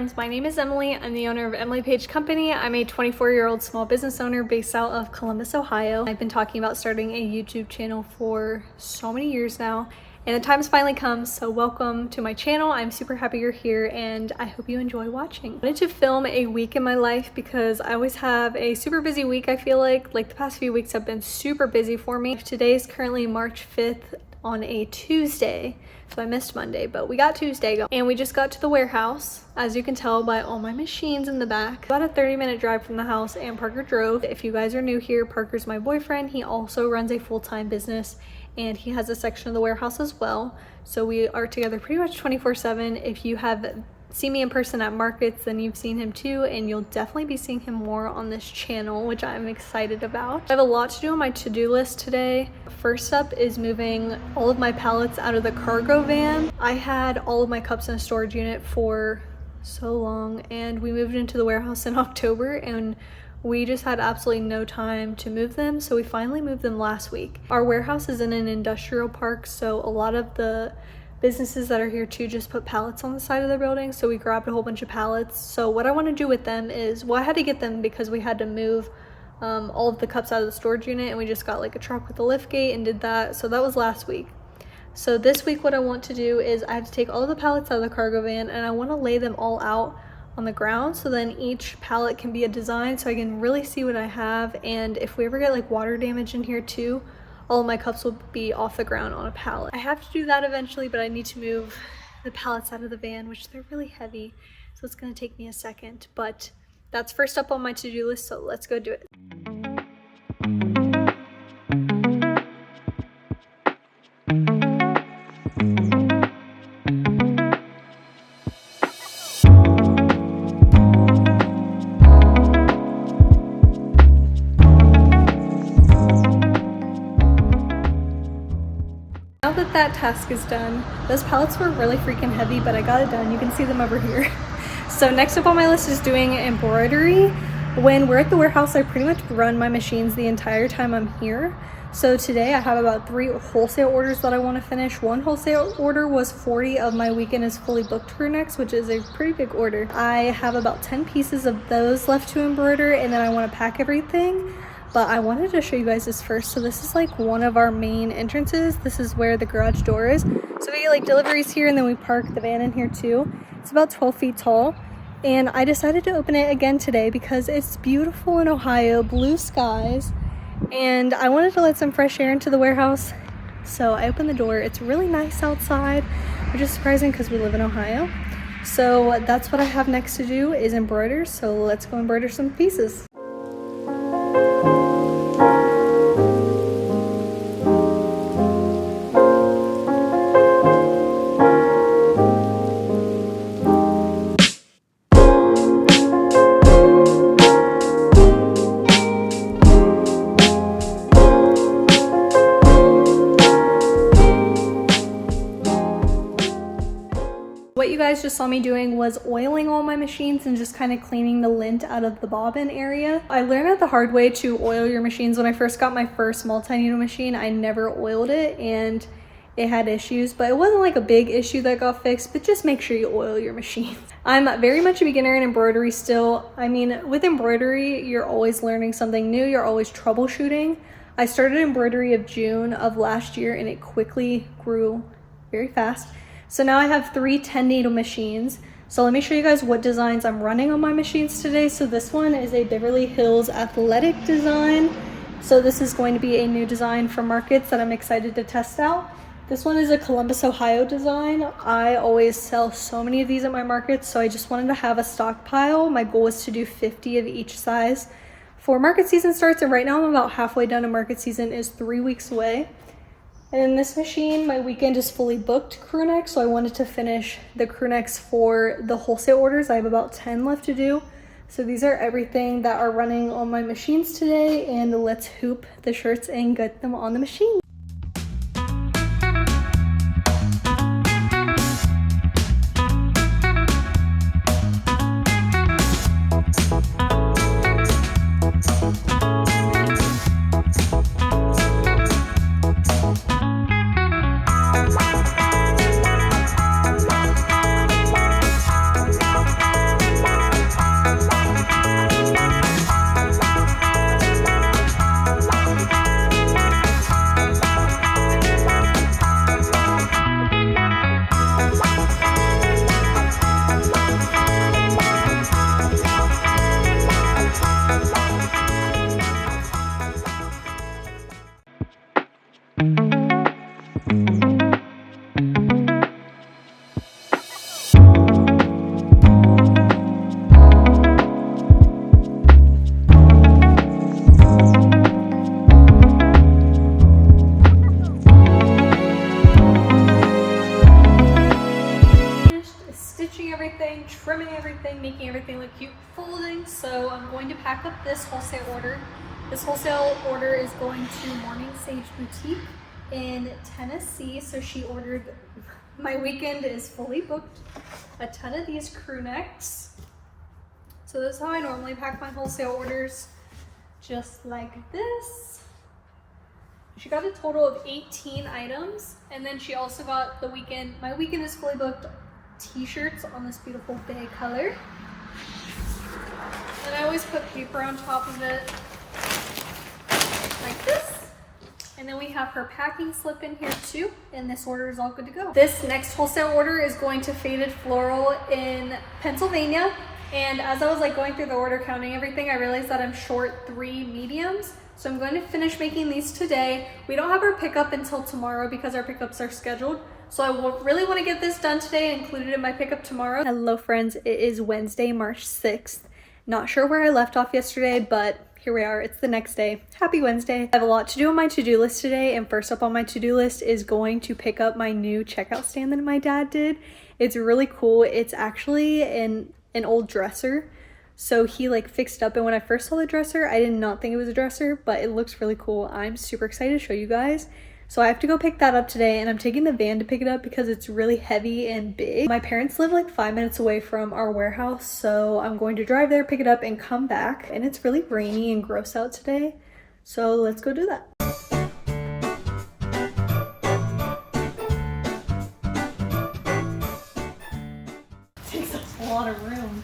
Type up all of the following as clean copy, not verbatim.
friends, my name is Emily. I'm the owner of Emily Page Company. I'm a 24-year-old small business owner based out of Columbus, Ohio. I've been talking about starting a YouTube channel for so many years now, and the time's finally come, so welcome to my channel. I'm super happy you're here, and I hope you enjoy watching. I wanted to film a week in my life because I always have a super busy week. I feel like the past few weeks have been super busy for me. Today is currently March 5th on a Tuesday, so I missed Monday, but we got Tuesday going. And we just got to the warehouse, as you can tell by all my machines in the back. About a 30-minute drive from the house, and Parker drove. If you guys are new here, Parker's my boyfriend. He also runs a full-time business, and he has a section of the warehouse as well. So we are together pretty much 24/7. If you have seen me in person at markets, then you've seen him too, and you'll definitely be seeing him more on this channel, which I'm excited about. I have a lot to do on my to-do list today. First up is moving all of my pallets out of the cargo van. I had all of my cups in a storage unit for so long, and we moved into the warehouse in October, and we just had absolutely no time to move them, so we finally moved them last week. Our warehouse is in an industrial park, so a lot of the businesses that are here too just put pallets on the side of the building, so we grabbed a whole bunch of pallets. So what I want to do with them is, well, I had to get them because we had to move all of the cups out of the storage unit, and we just got like a truck with a lift gate and did that. So that was last week. So this week what I want to do is I have to take all of the pallets out of the cargo van, and I want to lay them all out on the ground, so then each pallet can be a design, so I can really see what I have. And if we ever get like water damage in here too, all of my cups will be off the ground on a pallet. I have to do that eventually, but I need to move the pallets out of the van, which they're really heavy, so it's gonna take me a second. But that's first up on my to-do list, so let's go do it. Now that that task is done, those pallets were really freaking heavy, but I got it done. You can see them over here. So next up on my list is doing embroidery. When we're at the warehouse, I pretty much run my machines the entire time I'm here. So today I have about 3 wholesale orders that I want to finish. One wholesale order was 40 of my weekend is fully booked crew necks, which is a pretty big order. I have about 10 pieces of those left to embroider, and then I want to pack everything. But I wanted to show you guys this first. So this is like one of our main entrances. This is where the garage door is. So we get like deliveries here, and then we park the van in here too. It's about 12 feet tall. And I decided to open it again today because it's beautiful in Ohio, blue skies. And I wanted to let some fresh air into the warehouse. So I opened the door. It's really nice outside, which is surprising because we live in Ohio. So that's what I have next to do is embroider. So let's go embroider some pieces. What you guys just saw me doing was oiling all my machines and just kind of cleaning the lint out of the bobbin area. I learned it the hard way to oil your machines. When I first got my first multi-needle machine, I never oiled it and it had issues, but it wasn't like a big issue that got fixed, but just make sure you oil your machines. I'm very much a beginner in embroidery still. I mean, with embroidery, you're always learning something new. You're always troubleshooting. I started embroidery of June of last year, and it quickly grew very fast. So now I have 3 10-needle machines. So let me show you guys what designs I'm running on my machines today. So this one is a Beverly Hills athletic design. So this is going to be a new design for markets that I'm excited to test out. This one is a Columbus, Ohio design. I always sell so many of these at my markets, so I just wanted to have a stockpile. My goal is to do 50 of each size before market season starts, and right now I'm about halfway done, and market season is 3 weeks away. And in this machine, my weekend is fully booked crew necks, so I wanted to finish the crew necks for the wholesale orders. I have about 10 left to do. So these are everything that are running on my machines today, and let's hoop the shirts and get them on the machine. folding, so I'm going to pack up this wholesale order. This wholesale order is going to Morning Sage Boutique in Tennessee. So she ordered, my weekend is fully booked, a ton of these crew necks. So this is how I normally pack my wholesale orders, just like this. She got a total of 18 items, and then she also got the weekend, my weekend is fully booked, t-shirts on this beautiful bay color. And I always put paper on top of it, like this. And then we have her packing slip in here too, and this order is all good to go. This next wholesale order is going to Faded Floral in Pennsylvania. And as I was like going through the order, counting everything, I realized that I'm short 3 mediums. So I'm going to finish making these today. We don't have our pickup until tomorrow because our pickups are scheduled. So I really want to get this done today and include it in my pickup tomorrow. Hello friends, it is Wednesday, March 6th. Not sure where I left off yesterday, but here we are. It's the next day. Happy Wednesday. I have a lot to do on my to-do list today, and first up on my to-do list is going to pick up my new checkout stand that my dad did. It's really cool. It's actually an old dresser. So he like fixed up, and when I first saw the dresser, I did not think it was a dresser, but it looks really cool. I'm super excited to show you guys. So I have to go pick that up today, and I'm taking the van to pick it up because it's really heavy and big. My parents live like 5 minutes away from our warehouse, so I'm going to drive there, pick it up, and come back. And it's really rainy and gross out today, so let's go do that. It takes up a lot of room.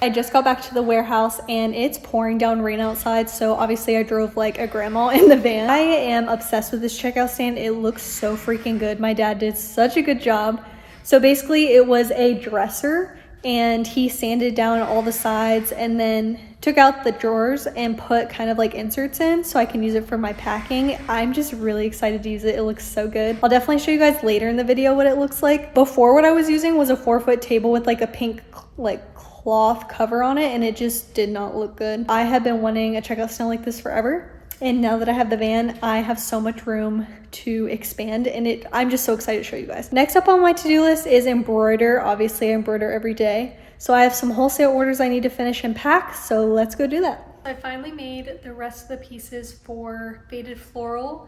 I just got back to the warehouse and it's pouring down rain outside, so obviously I drove like a grandma in the van. I am obsessed with this checkout stand. It looks so freaking good. My dad did such a good job. So basically it was a dresser, and he sanded down all the sides and then took out the drawers and put kind of like inserts in so I can use it for my packing. I'm just really excited to use it. It looks so good. I'll definitely show you guys later in the video what it looks like. Before, what I was using was a 4-foot table with like a pink like cloth cover on it, and it just did not look good. I have been wanting a checkout stand like this forever, and now that I have the van, I have so much room to expand, and I'm just so excited to show you guys. Next up on my to-do list is embroider. Obviously I embroider every day, so I have some wholesale orders I need to finish and pack, so let's go do that. I finally made the rest of the pieces for Faded Floral.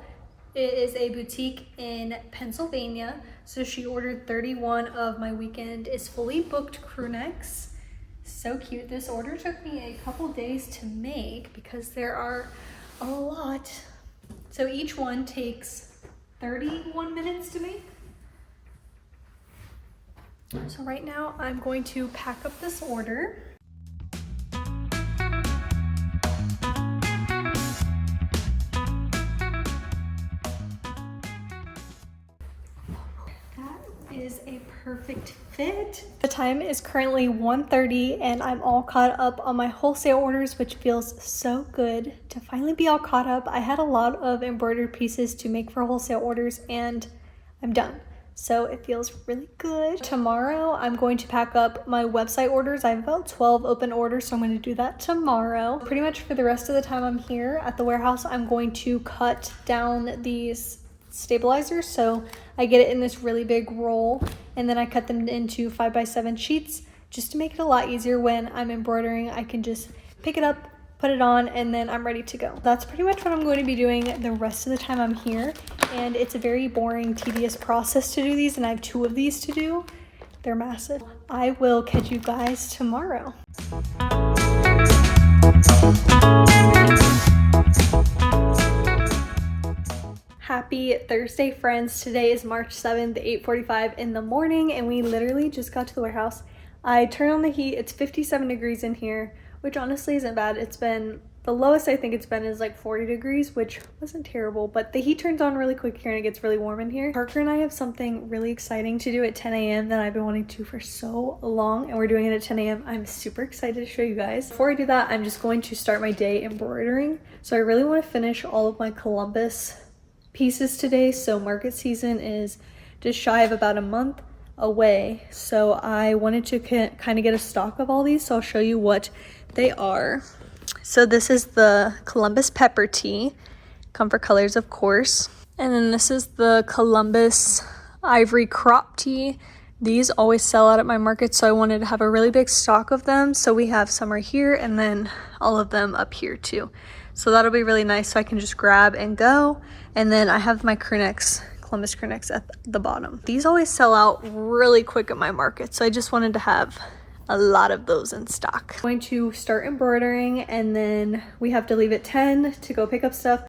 It is a boutique in Pennsylvania, so she ordered 31 of my weekend is fully booked crew necks. So cute. This order took me a couple days to make because there are a lot. So each one takes 31 minutes to make. So right now I'm going to pack up this order. Is a perfect fit. The time is currently 1:30 and I'm all caught up on my wholesale orders, which feels so good to finally be all caught up. I had a lot of embroidered pieces to make for wholesale orders and I'm done. So it feels really good. Tomorrow I'm going to pack up my website orders. I have about 12 open orders, so I'm going to do that tomorrow. Pretty much for the rest of the time I'm here at the warehouse, I'm going to cut down these stabilizers, so I get it in this really big roll, and then I cut them into 5x7 sheets just to make it a lot easier when I'm embroidering. I can just pick it up, put it on, and then I'm ready to go. That's pretty much what I'm going to be doing the rest of the time I'm here, and it's a very boring, tedious process to do these, and I have 2 of these to do. They're massive. I will catch you guys tomorrow. Happy Thursday, friends. Today is March 7th, 8:45 in the morning, and we literally just got to the warehouse. I turned on the heat. It's 57 degrees in here, which honestly isn't bad. It's been, the lowest I think it's been is like 40 degrees, which wasn't terrible, but the heat turns on really quick here and it gets really warm in here. Parker and I have something really exciting to do at 10 a.m. that I've been wanting to for so long, and we're doing it at 10 a.m. I'm super excited to show you guys. Before I do that, I'm just going to start my day embroidering. So I really want to finish all of my Columbus pieces today. So market season is just shy of about a month away, so I wanted to kind of get a stock of all these, so I'll show you what they are. So this is the Columbus pepper tea, Comfort Colors of course, and then this is the Columbus ivory crop tea, These always sell out at my market, so I wanted to have a really big stock of them. So we have some right here and then all of them up here too. So that'll be really nice, so I can just grab and go. And then I have my crew necks, Columbus crew necks at the bottom. These always sell out really quick at my market, so I just wanted to have a lot of those in stock. I'm going to start embroidering, and then we have to leave at 10 to go pick up stuff.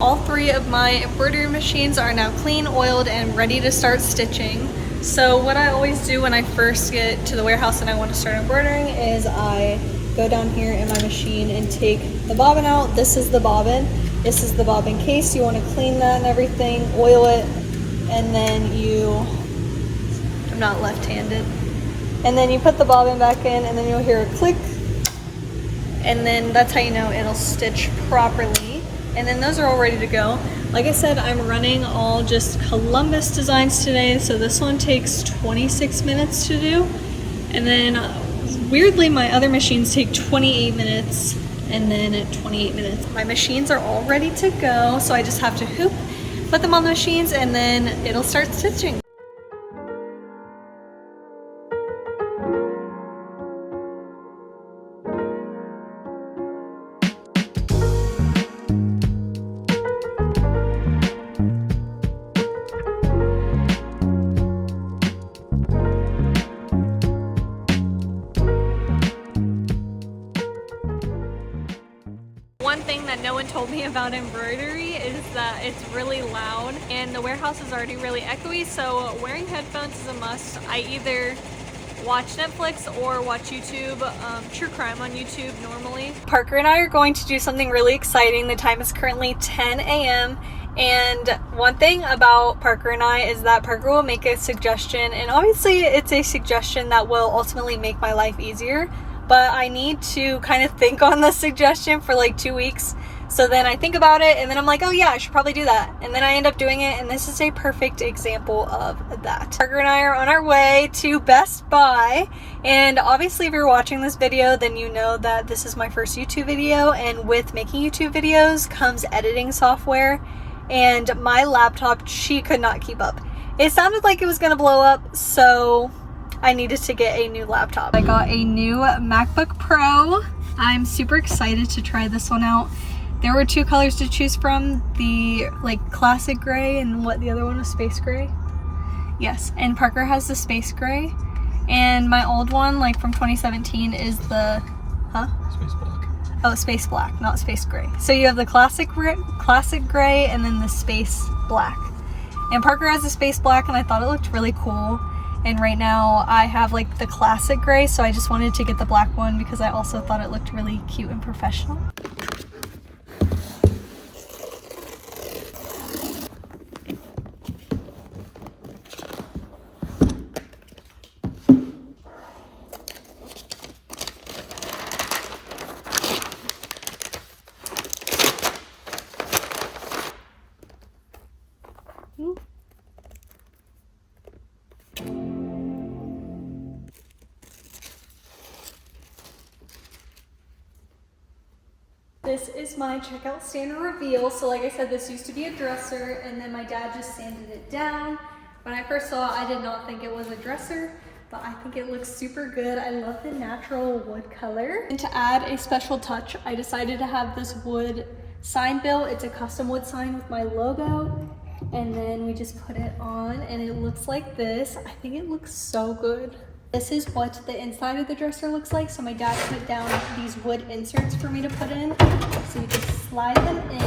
All three of my embroidery machines are now clean, oiled, and ready to start stitching. So what I always do when I first get to the warehouse and I want to start embroidering is I go down here in my machine and take the bobbin out. This is the bobbin. This is the bobbin case. You want to clean that and everything, oil it, and then I'm not left-handed. And then you put the bobbin back in, and then you'll hear a click, and then that's how you know it'll stitch properly. And then those are all ready to go. Like I said, I'm running all just Columbus designs today, so this one takes 26 minutes to do. And then weirdly, my other machines take 28 minutes, and then at 28 minutes, my machines are all ready to go. So I just have to hoop, put them on the machines, and then it'll start stitching. One thing that no one told me about embroidery is that it's really loud, and the warehouse is already really echoey, so wearing headphones is a must. I either watch Netflix or watch YouTube, true crime on YouTube normally. Parker and I are going to do something really exciting. The time is currently 10 a.m. and one thing about Parker and I is that Parker will make a suggestion, and obviously it's a suggestion that will ultimately make my life easier. But I need to kind of think on the suggestion for like 2 weeks. So then I think about it, and then I'm like, oh yeah, I should probably do that. And then I end up doing it, and this is a perfect example of that. Parker and I are on our way to Best Buy. And obviously if you're watching this video, then you know that this is my first YouTube video. And with making YouTube videos comes editing software. And my laptop, she could not keep up. It sounded like it was gonna blow up, so I needed to get a new laptop. I got a new MacBook Pro. I'm super excited to try this one out. There were two colors to choose from, the like classic gray and what the other one was, space gray. Yes, and Parker has the space gray. And my old one, like from 2017, is the, Space black. Oh, space black, not space gray. So you have the classic gray and then the space black. And Parker has the space black, and I thought it looked really cool. And right now I have like the classic gray, so I just wanted to get the black one because I also thought it looked really cute and professional. This is my checkout stand reveal. So like I said, this used to be a dresser, and then my dad just sanded it down. When I first saw it, I did not think it was a dresser, but I think it looks super good. I love the natural wood color. And to add a special touch, I decided to have this wood sign built. It's a custom wood sign with my logo. And then we just put it on, and it looks like this. I think it looks so good. This is what the inside of the dresser looks like. So my dad put down these wood inserts for me to put in. So you just slide them in.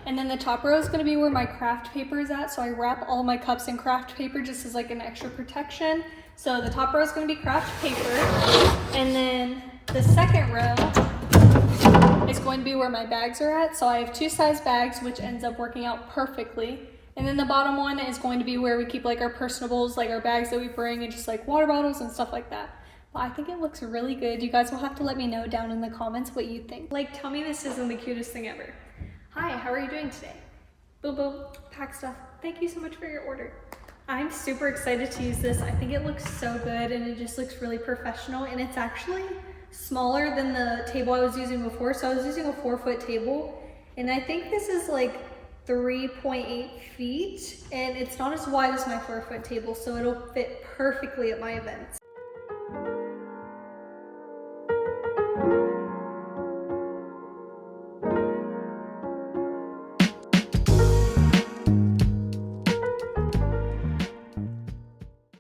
And then the top row is going to be where my craft paper is at. So I wrap all my cups in craft paper just as like an extra protection. So the top row is going to be craft paper. And then the second row is going to be where my bags are at. So I have 2 size bags, which ends up working out perfectly. And then the bottom one is going to be where we keep like our personables, like our bags that we bring, and just like water bottles and stuff like that. Well, I think it looks really good. You guys will have to let me know down in the comments what you think. Like, tell me this isn't the cutest thing ever. Hi, how are you doing today? Boom, boom, pack stuff. Thank you so much for your order. I'm super excited to use this. I think it looks so good and it just looks really professional, and it's actually smaller than the table I was using before. So I was using a 4-foot table, and I think this is like 3.8 feet, and it's not as wide as my 4-foot table, so it'll fit perfectly at my events.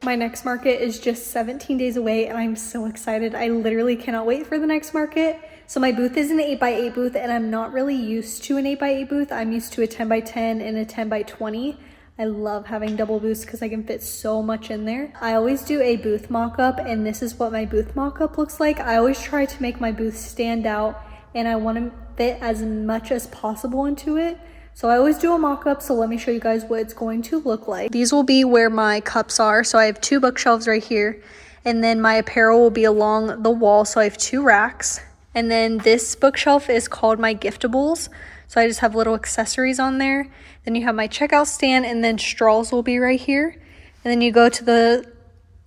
My next market is just 17 days away, and I'm so excited. I literally cannot wait for the next market. So my booth is an 8x8 booth, and I'm not really used to an 8x8 booth. I'm used to a 10x10 and a 10x20. I love having double booths because I can fit so much in there. I always do a booth mock-up, and this is what my booth mock-up looks like. I always try to make my booth stand out, and I want to fit as much as possible into it. So I always do a mock-up, so let me show you guys what it's going to look like. These will be where my cups are. So I have 2 bookshelves right here, and then my apparel will be along the wall. So I have 2 racks. And then this bookshelf is called my giftables. So I just have little accessories on there. Then you have my checkout stand, and then straws will be right here. And then you go to the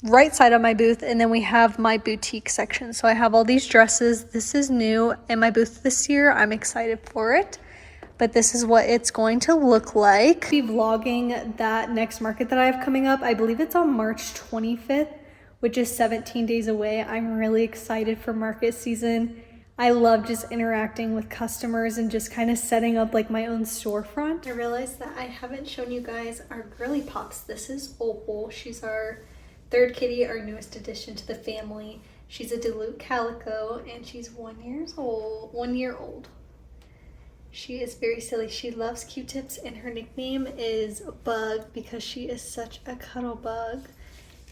right side of my booth, and then we have my boutique section. So I have all these dresses. This is new in my booth this year. I'm excited for it. But this is what it's going to look like. I'll be vlogging that next market that I have coming up. I believe it's on March 25th, which is 17 days away. I'm really excited for market season. I love just interacting with customers and just kind of setting up like my own storefront. I realized that I haven't shown you guys our girly pops. This is Opal. She's our 3rd kitty, our newest addition to the family. She's a Duluth Calico, and she's 1 year old. She is very silly. She loves Q-tips, and her nickname is Bug because she is such a cuddle bug.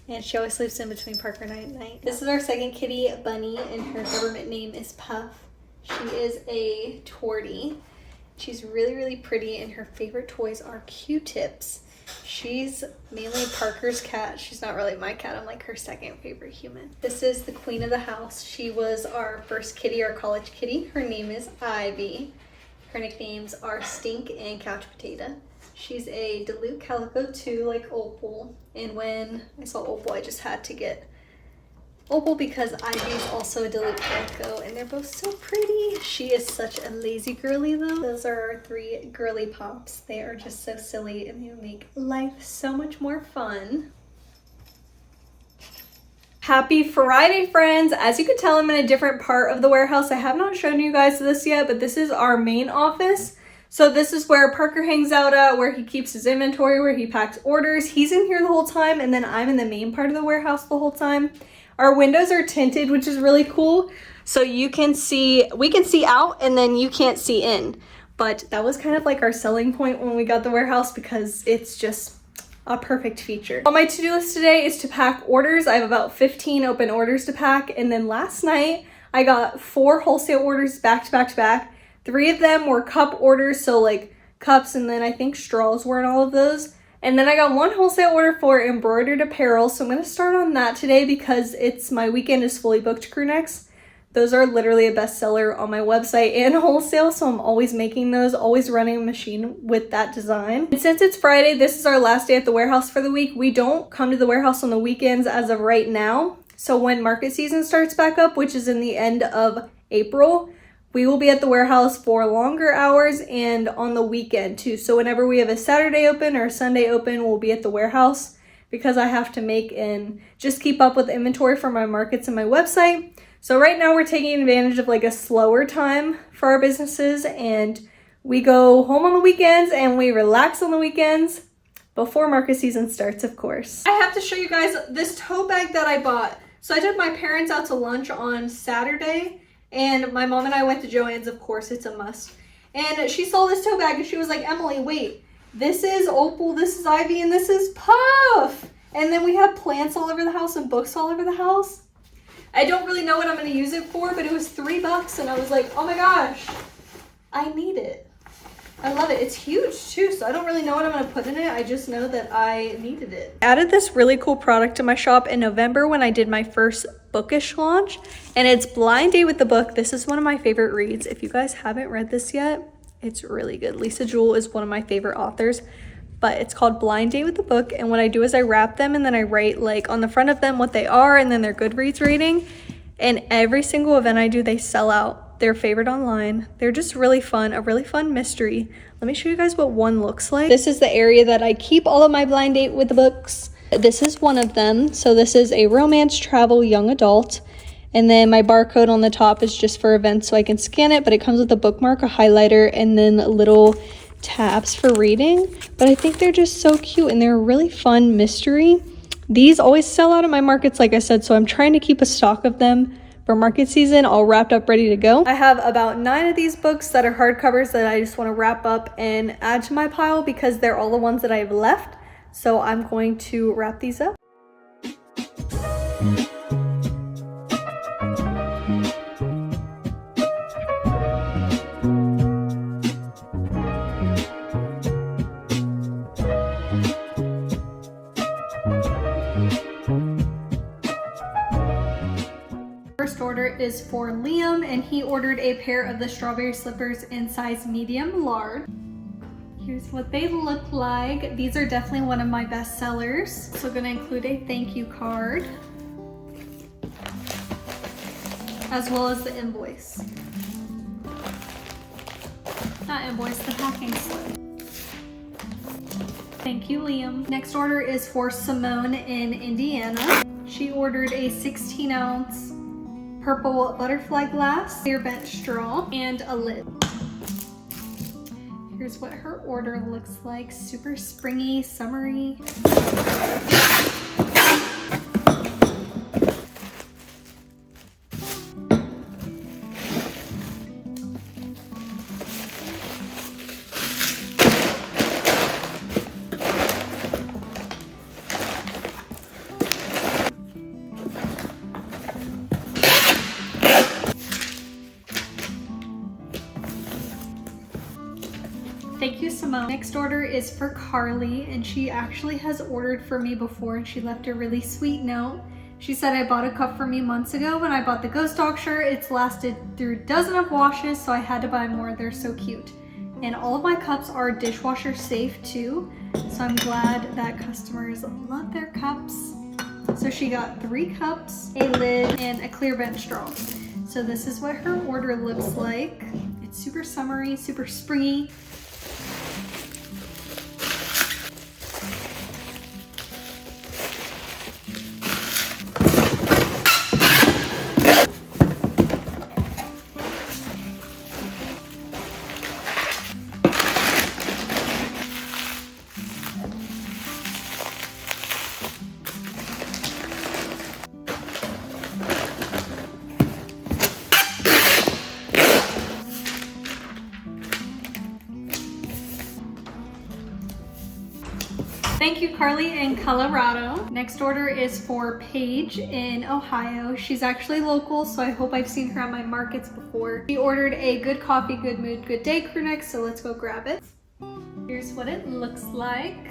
And she always sleeps in between Parker and I at night. This is our 2nd kitty, Bunny, and her government name is Puff. She is a tortie. She's really, really pretty, and her favorite toys are Q-tips. She's mainly Parker's cat. She's not really my cat. I'm like her 2nd favorite human. This is the queen of the house. She was our first kitty, our college kitty. Her name is Ivy. Her nicknames are Stink and Couch Potato. She's a Duluth Calico too, like Opal. And when I saw Opal, I just had to get Opal because Ivy's also a Duluth Calico, and they're both so pretty. She is such a lazy girly though. Those are our 3 girly pops. They are just so silly, and they make life so much more fun. Happy Friday, friends. As you can tell, I'm in a different part of the warehouse. I have not shown you guys this yet, but this is our main office. So this is where Parker hangs out at, where he keeps his inventory, where he packs orders. He's in here the whole time, and then I'm in the main part of the warehouse the whole time. Our windows are tinted, which is really cool. So you can see, we can see out, and then you can't see in. But that was kind of like our selling point when we got the warehouse, because it's just a perfect feature. On my to-do list today is to pack orders. I have about 15 open orders to pack, and then last night I got 4 wholesale orders back to back to back. 3 of them were cup orders, so like cups, and then I think straws were in all of those. And then I got 1 wholesale order for embroidered apparel, so I'm going to start on that today because my weekend is fully booked crew necks. Those are literally a bestseller on my website and wholesale, so I'm always making those, always running a machine with that design. And since it's Friday, this is our last day at the warehouse for the week. We don't come to the warehouse on the weekends as of right now. So when market season starts back up, which is in the end of April, we will be at the warehouse for longer hours and on the weekend too. So whenever we have a Saturday open or a Sunday open, we'll be at the warehouse because I have to make and just keep up with inventory for my markets and my website. So right now we're taking advantage of like a slower time for our businesses, and we go home on the weekends and we relax on the weekends before market season starts, of course. I have to show you guys this tote bag that I bought. So I took my parents out to lunch on Saturday, and my mom and I went to Joann's, of course, it's a must. And she saw this tote bag and she was like, Emily, wait, this is Opal, this is Ivy, and this is Puff. And then we have plants all over the house and books all over the house. I don't really know what I'm going to use it for, but it was $3 and I was like, oh my gosh, I need it. I love it. It's huge too, so I don't really know what I'm gonna put in it. I just know that I needed it. I added this really cool product to my shop in November when I did my first bookish launch, and it's Blind Date with the Book. This is one of my favorite reads. If you guys haven't read this yet, it's really good. Lisa Jewell is one of my favorite authors, but it's called Blind Date with the Book. And what I do is I wrap them and then I write like on the front of them what they are and then their Goodreads rating. And every single event I do, they sell out. They're favorite online. They're just really fun, a really fun mystery. Let me show you guys what one looks like. This is the area that I keep all of my Blind Date with the books. This is one of them. So this is a romance, travel, young adult. And then my barcode on the top is just for events so I can scan it, but it comes with a bookmark, a highlighter, and then little tabs for reading. But I think they're just so cute and they're a really fun mystery. These always sell out at my markets, like I said, so I'm trying to keep a stock of them for market season, all wrapped up, ready to go. I have about 9 of these books that are hardcovers that I just want to wrap up and add to my pile because they're all the ones that I have left. So I'm going to wrap these up. First order is for Liam, and he ordered a pair of the strawberry slippers in size medium large. Here's what they look like. These are definitely one of my best sellers. So gonna include a thank you card, as well as the invoice. Not invoice, the packing slip. Thank you, Liam. Next order is for Simone in Indiana. She ordered a 16-ounce purple butterfly glass, clear bent straw, and a lid. Here's what her order looks like. Super springy, summery. Thank you, Simone. Next order is for Carly, and she actually has ordered for me before, and she left a really sweet note. She said, I bought a cup for me months ago when I bought the Ghost Dog shirt. It's lasted through a dozen of washes, so I had to buy more. They're so cute. And all of my cups are dishwasher safe too, so I'm glad that customers love their cups. So she got 3 cups, a lid, and a clear bent straw. So this is what her order looks like. It's super summery, super springy. Thank you, Carly in Colorado. Next order is for Paige in Ohio. She's actually local, so I hope I've seen her at my markets before. She ordered a Good Coffee, Good Mood, Good Day crew neck, so let's go grab it. Here's what it looks like.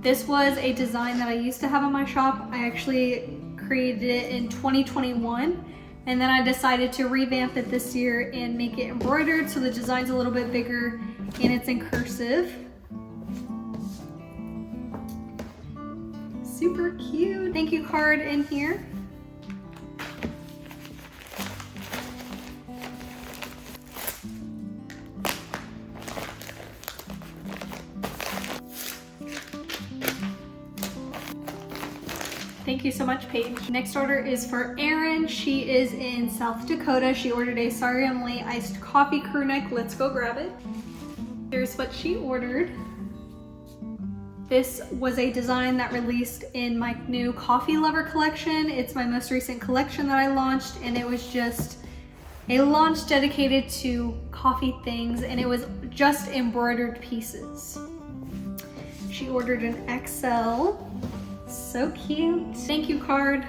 This was a design that I used to have on my shop. I actually created it in 2021, and then I decided to revamp it this year and make it embroidered, so the design's a little bit bigger and it's in cursive. Super cute. Thank you card in here. Thank you so much, Paige. Next order is for Erin. She is in South Dakota. She ordered a Sorry I'm Late iced coffee crew neck. Let's go grab it. Here's what she ordered. This was a design that released in my new Coffee Lover collection. It's my most recent collection that I launched, and it was just a launch dedicated to coffee things, and it was just embroidered pieces. She ordered an XL. So cute. Thank you card.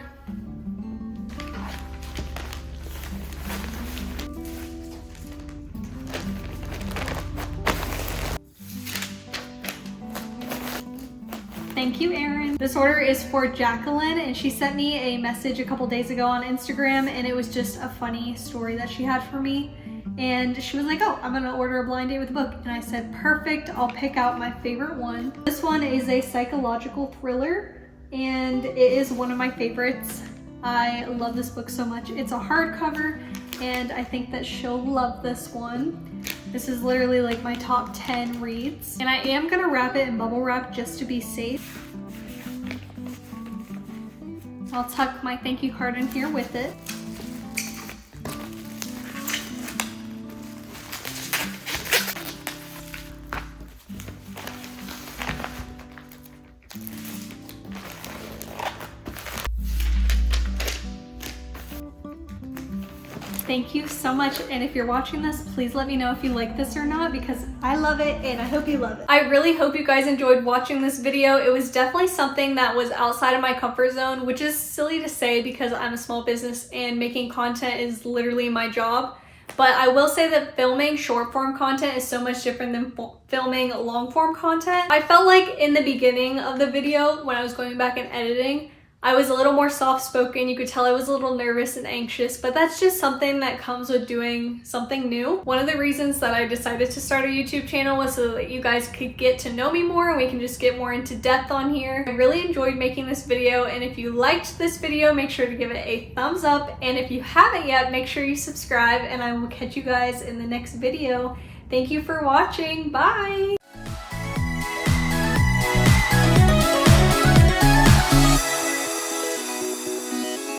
Thank you, Erin. This order is for Jacqueline, and she sent me a message a couple days ago on Instagram, and it was just a funny story that she had for me. And she was like, oh, I'm gonna order a blind date with a book. And I said, perfect, I'll pick out my favorite one. This one is a psychological thriller, and it is one of my favorites. I love this book so much. It's a hardcover, and I think that she'll love this one. This is literally like my top 10 reads. And I am gonna wrap it in bubble wrap just to be safe. I'll tuck my thank you card in here with it. Thank you so much, and if you're watching this, please let me know if you like this or not, because I love it and I hope you love it. I really hope you guys enjoyed watching this video. It was definitely something that was outside of my comfort zone, which is silly to say because I'm a small business and making content is literally my job. But I will say that filming short form content is so much different than filming long form content. I felt like in the beginning of the video, when I was going back and editing, I was a little more soft-spoken. You could tell I was a little nervous and anxious, but that's just something that comes with doing something new. One of the reasons that I decided to start a YouTube channel was so that you guys could get to know me more and we can just get more into depth on here. I really enjoyed making this video, and if you liked this video, make sure to give it a thumbs up, and if you haven't yet, make sure you subscribe, and I will catch you guys in the next video. Thank you for watching. Bye!